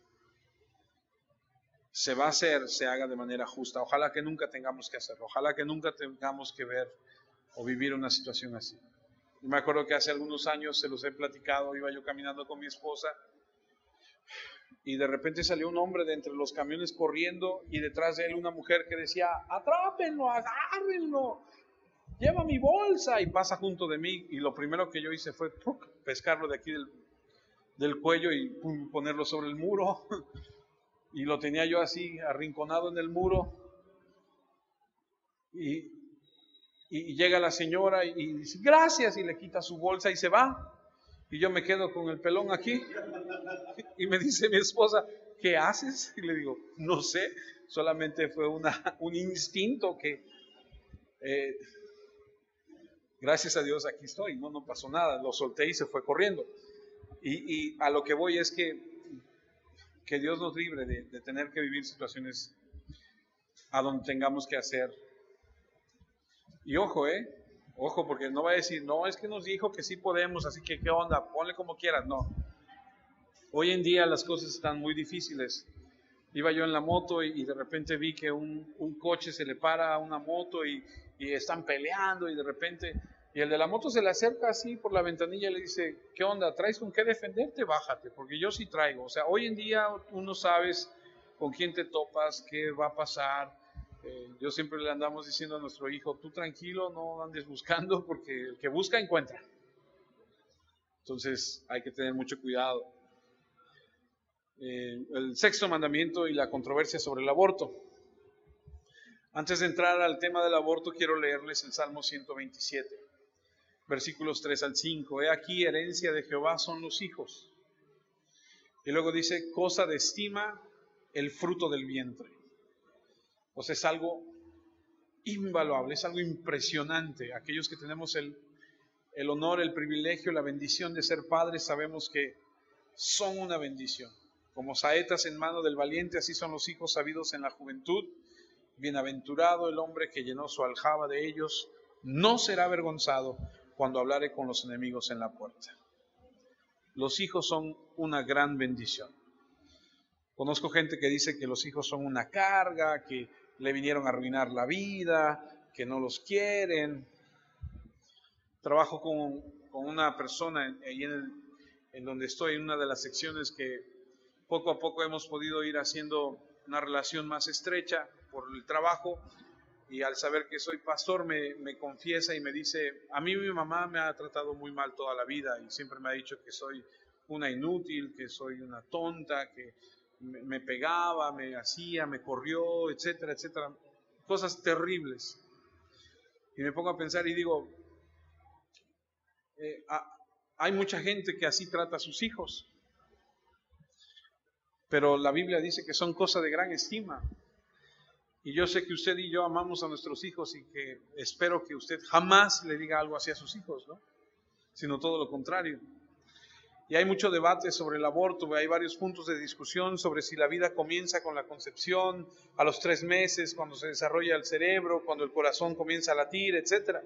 se va a hacer, se haga de manera justa. Ojalá que nunca tengamos que hacerlo, ojalá que nunca tengamos que ver o vivir una situación así. Yo me acuerdo que hace algunos años, se los he platicado, iba yo caminando con mi esposa y de repente salió un hombre de entre los camiones corriendo y detrás de él una mujer que decía: atrápenlo, agárrenlo, lleva mi bolsa, y pasa junto de mí, y lo primero que yo hice fue pescarlo de aquí del cuello y ponerlo sobre el muro, y lo tenía yo así arrinconado en el muro, y llega la señora y dice: gracias, y le quita su bolsa y se va, y yo me quedo con el pelón aquí, y me dice mi esposa: ¿qué haces? Y le digo: no sé, solamente fue un instinto que... gracias a Dios aquí estoy, no pasó nada, lo solté y se fue corriendo. Y a lo que voy es que Dios nos libre de tener que vivir situaciones a donde tengamos que hacer. Y ojo, porque no va a decir: no, es que nos dijo que sí podemos, así que qué onda, ponle como quieras. No, hoy en día las cosas están muy difíciles. Iba yo en la moto y de repente vi que un coche se le para a una moto y están peleando, y de repente, y el de la moto se le acerca así por la ventanilla y le dice: ¿qué onda? ¿Traes con qué defenderte? Bájate, porque yo sí traigo. O sea, hoy en día tú no sabes con quién te topas, qué va a pasar. Yo siempre le andamos diciendo a nuestro hijo: tú tranquilo, no andes buscando, porque el que busca encuentra. Entonces hay que tener mucho cuidado. El sexto mandamiento y la controversia sobre el aborto. Antes de entrar al tema del aborto, quiero leerles el Salmo 127, versículos 3 al 5. He aquí, herencia de Jehová son los hijos. Y luego dice: cosa de estima el fruto del vientre. O sea, es algo invaluable, es algo impresionante. Aquellos que tenemos el honor, el privilegio, la bendición de ser padres, sabemos que son una bendición. Como saetas en mano del valiente, así son los hijos sabidos en la juventud. Bienaventurado el hombre que llenó su aljaba de ellos, no será avergonzado cuando hablare con los enemigos en la puerta. Los hijos son una gran bendición. Conozco gente que dice que los hijos son una carga, que le vinieron a arruinar la vida, que no los quieren. Trabajo con una persona ahí en donde estoy, en una de las secciones, que poco a poco hemos podido ir haciendo una relación más estrecha por el trabajo, y al saber que soy pastor me confiesa y me dice: a mí mi mamá me ha tratado muy mal toda la vida y siempre me ha dicho que soy una inútil, que soy una tonta, que me pegaba, me hacía, me corrió, etcétera, etcétera, cosas terribles. Y me pongo a pensar y digo, hay mucha gente que así trata a sus hijos, pero la Biblia dice que son cosas de gran estima. Y yo sé que usted y yo amamos a nuestros hijos, y que espero que usted jamás le diga algo así a sus hijos, ¿no? Sino todo lo contrario. Y hay mucho debate sobre el aborto, hay varios puntos de discusión sobre si la vida comienza con la concepción, a los 3 meses, cuando se desarrolla el cerebro, cuando el corazón comienza a latir, etc.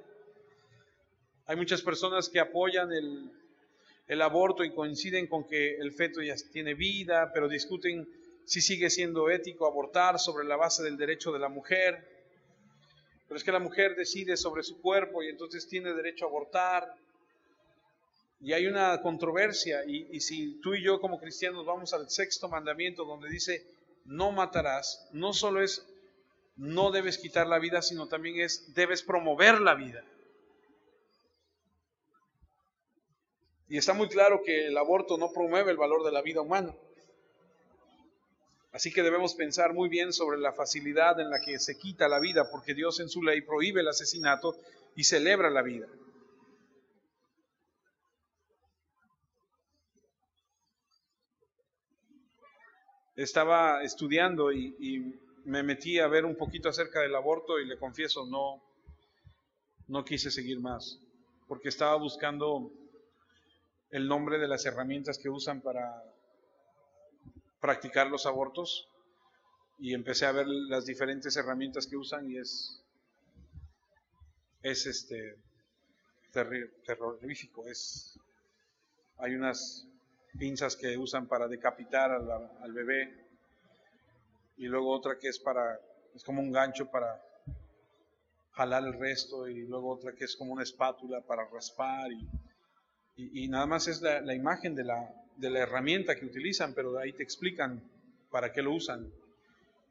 Hay muchas personas que apoyan el aborto y coinciden con que el feto ya tiene vida, pero discuten si sigue siendo ético abortar sobre la base del derecho de la mujer. Pero es que la mujer decide sobre su cuerpo y entonces tiene derecho a abortar. Y hay una controversia, y si tú y yo como cristianos vamos al sexto mandamiento, donde dice: no matarás, no solo es no debes quitar la vida, sino también es debes promover la vida. Y está muy claro que el aborto no promueve el valor de la vida humana. Así que debemos pensar muy bien sobre la facilidad en la que se quita la vida, porque Dios en su ley prohíbe el asesinato y celebra la vida. Estaba estudiando y me metí a ver un poquito acerca del aborto y le confieso, no quise seguir más, porque estaba buscando el nombre de las herramientas que usan para practicar los abortos y empecé a ver las diferentes herramientas que usan y es terrorífico. Hay unas pinzas que usan para decapitar al bebé y luego otra que es como un gancho para jalar el resto y luego otra que es como una espátula para raspar y nada más es la imagen de la herramienta que utilizan, pero ahí te explican para qué lo usan.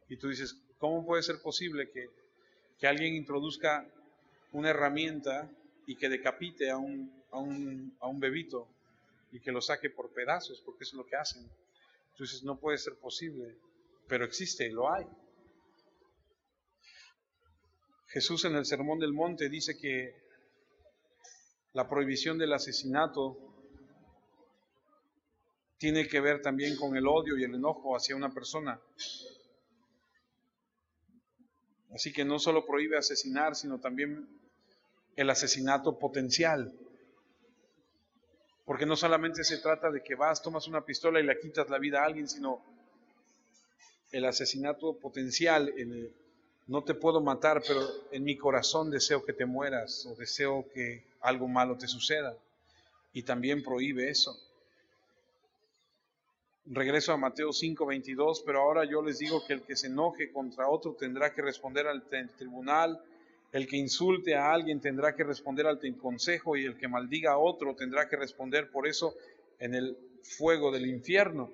Y tú dices, ¿cómo puede ser posible que alguien introduzca una herramienta y que decapite a un bebito y que lo saque por pedazos? Porque eso es lo que hacen. Entonces no puede ser posible, pero existe, lo hay. Jesús en el Sermón del Monte dice que la prohibición del asesinato tiene que ver también con el odio y el enojo hacia una persona. Así que no solo prohíbe asesinar, sino también el asesinato potencial. Porque no solamente se trata de que vas, tomas una pistola y le quitas la vida a alguien, sino el asesinato potencial. No te puedo matar, pero en mi corazón deseo que te mueras o deseo que algo malo te suceda. Y también prohíbe eso. Regreso a Mateo 5:22, pero ahora yo les digo que el que se enoje contra otro tendrá que responder al tribunal, el que insulte a alguien tendrá que responder al consejo y el que maldiga a otro tendrá que responder por eso en el fuego del infierno.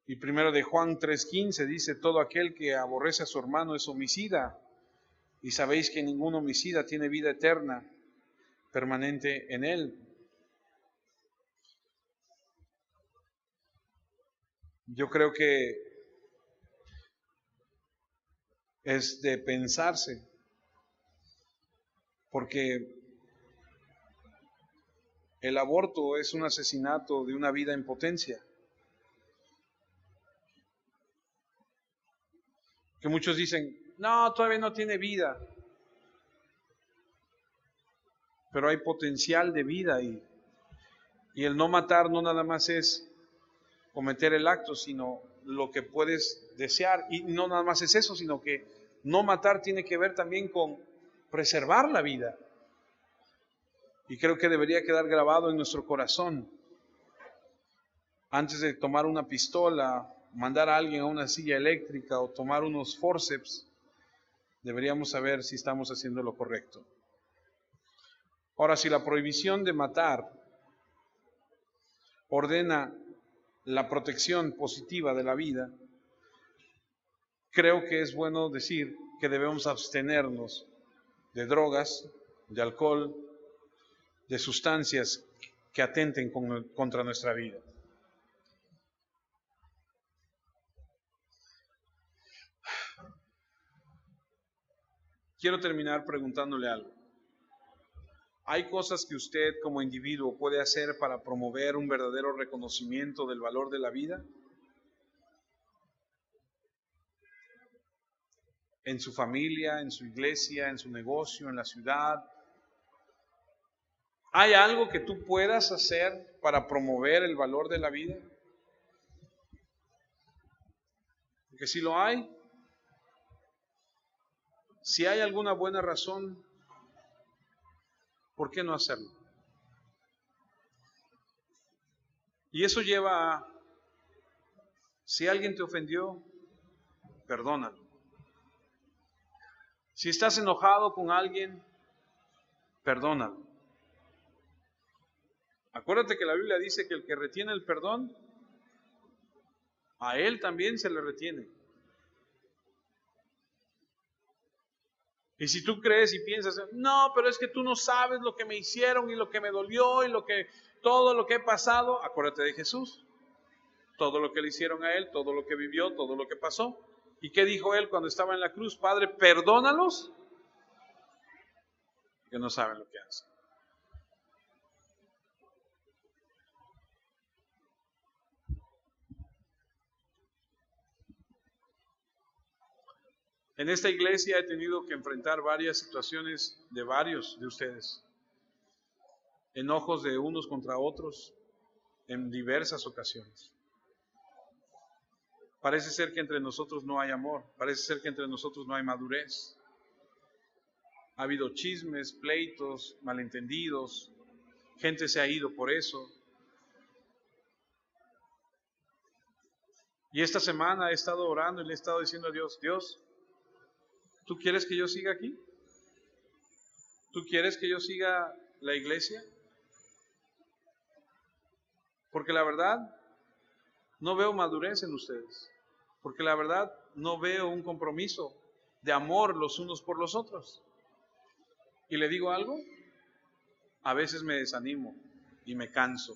Y primero de Juan 3:15 dice, todo aquel que aborrece a su hermano es homicida, y sabéis que ningún homicida tiene vida eterna permanente en él. Yo creo que es de pensarse, porque el aborto es un asesinato de una vida en potencia. Que muchos dicen, no, todavía no tiene vida, pero hay potencial de vida y el no matar no nada más es cometer el acto, sino lo que puedes desear. Y no nada más es eso, sino que no matar tiene que ver también con preservar la vida. Y creo que debería quedar grabado en nuestro corazón. Antes de tomar una pistola, mandar a alguien a una silla eléctrica o tomar unos forceps, deberíamos saber si estamos haciendo lo correcto. Ahora, si la prohibición de matar ordena la protección positiva de la vida, creo que es bueno decir que debemos abstenernos de drogas, de alcohol, de sustancias que atenten contra nuestra vida. Quiero terminar preguntándole algo. ¿Hay cosas que usted como individuo puede hacer para promover un verdadero reconocimiento del valor de la vida? En su familia, en su iglesia, en su negocio, en la ciudad. ¿Hay algo que tú puedas hacer para promover el valor de la vida? Porque si lo hay, si hay alguna buena razón, ¿por qué no hacerlo? Y eso lleva a, si alguien te ofendió, perdónalo. Si estás enojado con alguien, perdónalo. Acuérdate que la Biblia dice que el que retiene el perdón, a él también se le retiene. Y si tú crees y piensas, no, pero es que tú no sabes lo que me hicieron y lo que me dolió y todo lo que he pasado, acuérdate de Jesús. todo lo que le hicieron a él, todo lo que vivió, todo lo que pasó. ¿Y qué dijo él cuando estaba en la cruz? Padre, perdónalos, que no saben lo que hacen. En esta iglesia he tenido que enfrentar varias situaciones de varios de ustedes. Enojos de unos contra otros en diversas ocasiones. Parece ser que entre nosotros no hay amor, parece ser que entre nosotros no hay madurez. Ha habido chismes, pleitos, malentendidos, gente se ha ido por eso. Y esta semana he estado orando y le he estado diciendo a Dios, Dios, ¿tú quieres que yo siga aquí? ¿Tú quieres que yo siga la iglesia? Porque la verdad, no veo madurez en ustedes. Porque la verdad, no veo un compromiso de amor los unos por los otros. Y le digo algo, a veces me desanimo y me canso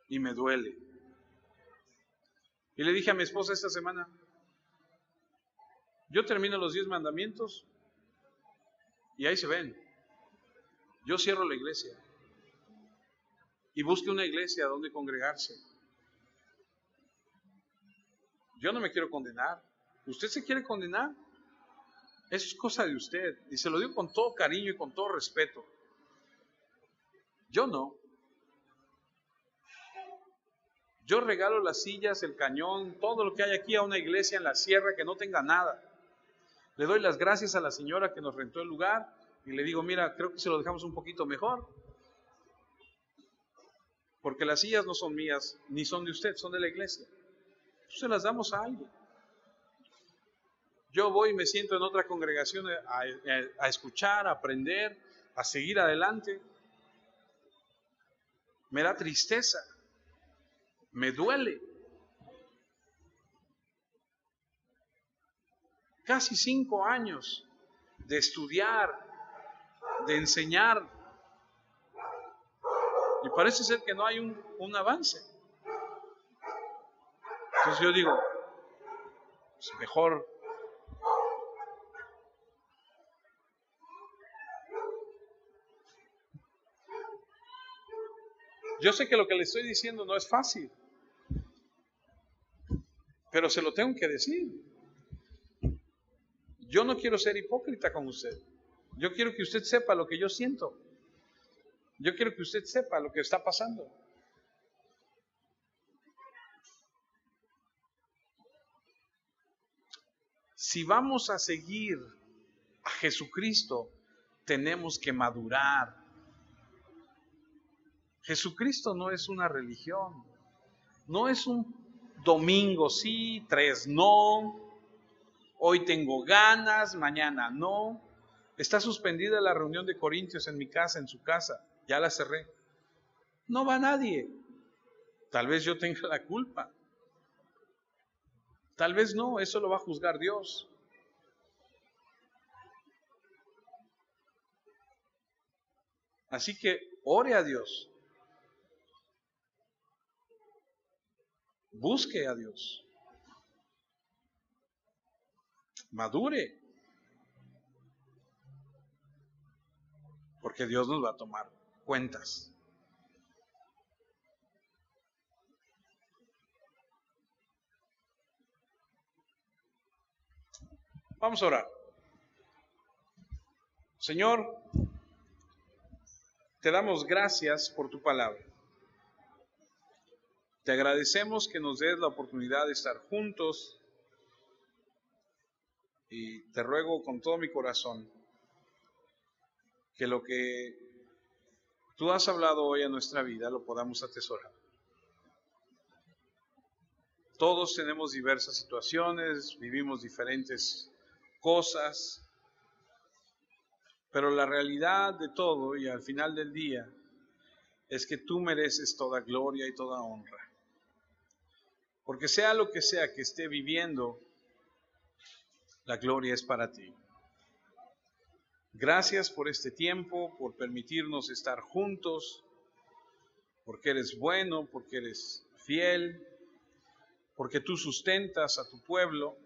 y me duele. Y le dije a mi esposa esta semana, yo termino los 10 mandamientos y ahí se ven. Yo cierro la iglesia y busque una iglesia donde congregarse. Yo no me quiero condenar. ¿Usted se quiere condenar? Eso es cosa de usted. Y se lo digo con todo cariño y con todo respeto. Yo no. Yo regalo las sillas, el cañón, todo lo que hay aquí a una iglesia en la sierra que no tenga nada. Le doy las gracias a la señora que nos rentó el lugar y le digo, mira, creo que se lo dejamos un poquito mejor. Porque las sillas no son mías, ni son de usted, son de la iglesia. Se las damos a alguien. Yo voy y me siento en otra congregación a escuchar, a aprender, a seguir adelante. Me da tristeza, me duele. Casi 5 años de estudiar, de enseñar, y parece ser que no hay un avance. Entonces yo digo, pues mejor yo sé que lo que le estoy diciendo no es fácil, pero se lo tengo que decir. Yo no quiero ser hipócrita con usted. Yo quiero que usted sepa lo que yo siento. Yo quiero que usted sepa lo que está pasando. Si vamos a seguir a Jesucristo, tenemos que madurar. Jesucristo no es una religión, no es un domingo sí, 3 no, hoy tengo ganas, mañana no. Está suspendida la reunión de Corintios en mi casa, en su casa, ya la cerré. No va nadie. Tal vez yo tenga la culpa. Tal vez no, eso lo va a juzgar Dios. Así que ore a Dios. Busque a Dios. Madure. Porque Dios nos va a tomar cuentas. Vamos a orar. Señor, te damos gracias por tu palabra. Te agradecemos que nos des la oportunidad de estar juntos y te ruego con todo mi corazón que lo que tú has hablado hoy a nuestra vida lo podamos atesorar. Todos tenemos diversas situaciones, vivimos diferentes cosas, pero la realidad de todo y al final del día es que tú mereces toda gloria y toda honra. Porque sea lo que sea que esté viviendo, la gloria es para ti. Gracias por este tiempo, por permitirnos estar juntos, porque eres bueno, porque eres fiel, porque tú sustentas a tu pueblo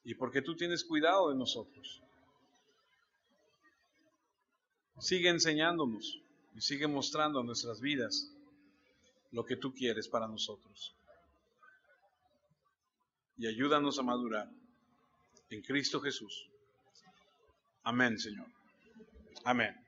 y porque tú tienes cuidado de nosotros. Sigue enseñándonos y sigue mostrando en nuestras vidas lo que tú quieres para nosotros. Y ayúdanos a madurar en Cristo Jesús. Amén, Señor. Amén.